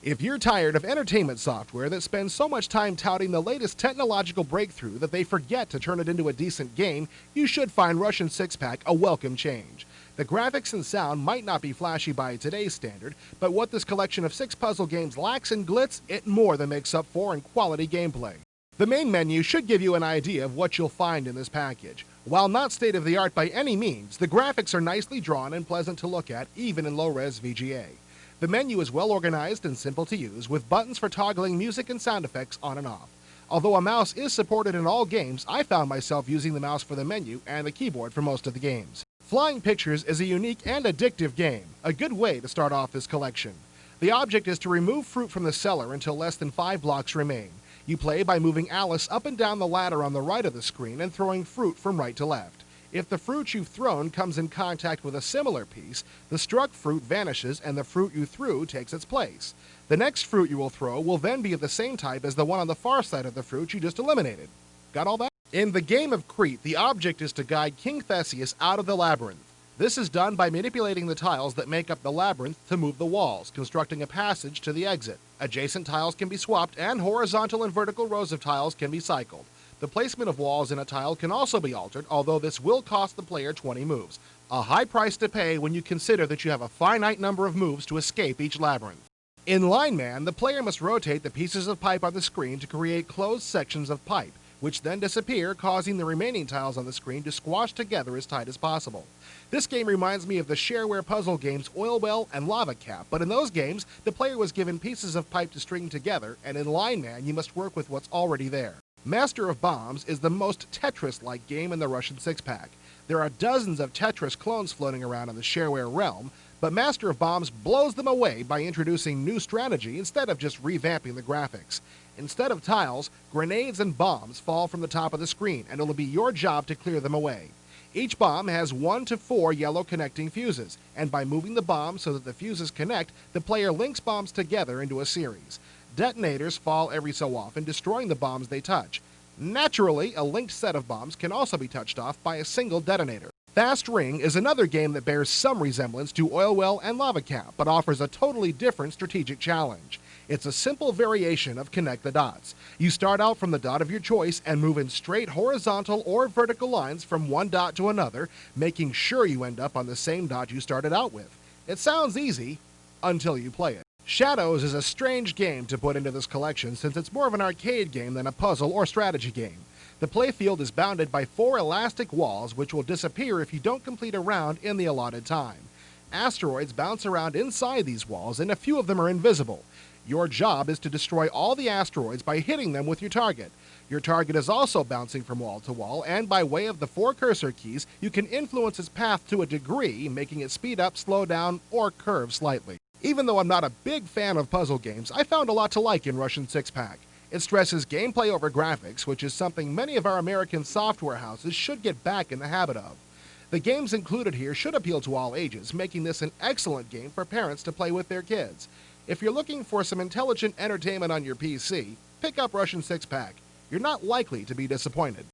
If you're tired of entertainment software that spends so much time touting the latest technological breakthrough that they forget to turn it into a decent game, you should find Russian Six-Pack a welcome change. The graphics and sound might not be flashy by today's standard, but what this collection of 6 puzzle games lacks in glitz, it more than makes up for in quality gameplay. The main menu should give you an idea of what you'll find in this package. While not state-of-the-art by any means, the graphics are nicely drawn and pleasant to look at, even in low-res VGA. The menu is well organized and simple to use, with buttons for toggling music and sound effects on and off. Although a mouse is supported in all games, I found myself using the mouse for the menu and the keyboard for most of the games. Flying Pictures is a unique and addictive game, a good way to start off this collection. The object is to remove fruit from the cellar until less than 5 blocks remain. You play by moving Alice up and down the ladder on the right of the screen and throwing fruit from right to left. If the fruit you've thrown comes in contact with a similar piece, the struck fruit vanishes and the fruit you threw takes its place. The next fruit you will throw will then be of the same type as the one on the far side of the fruit you just eliminated. Got all that? In the game of Crete, the object is to guide King Theseus out of the labyrinth. This is done by manipulating the tiles that make up the labyrinth to move the walls, constructing a passage to the exit. Adjacent tiles can be swapped, and horizontal and vertical rows of tiles can be cycled. The placement of walls in a tile can also be altered, although this will cost the player 20 moves. A high price to pay when you consider that you have a finite number of moves to escape each labyrinth. In Line Man, the player must rotate the pieces of pipe on the screen to create closed sections of pipe, which then disappear, causing the remaining tiles on the screen to squash together as tight as possible. This game reminds me of the shareware puzzle games Oil Well and Lava Cap, but in those games, the player was given pieces of pipe to string together, and in Line Man, you must work with what's already there. Master of Bombs is the most Tetris-like game in the Russian Six-Pack. There are dozens of Tetris clones floating around in the shareware realm, but Master of Bombs blows them away by introducing new strategy instead of just revamping the graphics. Instead of tiles, grenades and bombs fall from the top of the screen, and it'll be your job to clear them away. Each bomb has 1 to 4 yellow connecting fuses, and by moving the bomb so that the fuses connect, the player links bombs together into a series. Detonators fall every so often, destroying the bombs they touch. Naturally, a linked set of bombs can also be touched off by a single detonator. Fast Ring is another game that bears some resemblance to Oil Well and Lava Cap, but offers a totally different strategic challenge. It's a simple variation of Connect the Dots. You start out from the dot of your choice and move in straight horizontal or vertical lines from one dot to another, making sure you end up on the same dot you started out with. It sounds easy until you play it. Shadows is a strange game to put into this collection since it's more of an arcade game than a puzzle or strategy game. The playfield is bounded by 4 elastic walls which will disappear if you don't complete a round in the allotted time. Asteroids bounce around inside these walls and a few of them are invisible. Your job is to destroy all the asteroids by hitting them with your target. Your target is also bouncing from wall to wall, and by way of the 4 cursor keys, you can influence its path to a degree, making it speed up, slow down, or curve slightly. Even though I'm not a big fan of puzzle games, I found a lot to like in Russian Six-Pack. It stresses gameplay over graphics, which is something many of our American software houses should get back in the habit of. The games included here should appeal to all ages, making this an excellent game for parents to play with their kids. If you're looking for some intelligent entertainment on your PC, pick up Russian Six-Pack. You're not likely to be disappointed.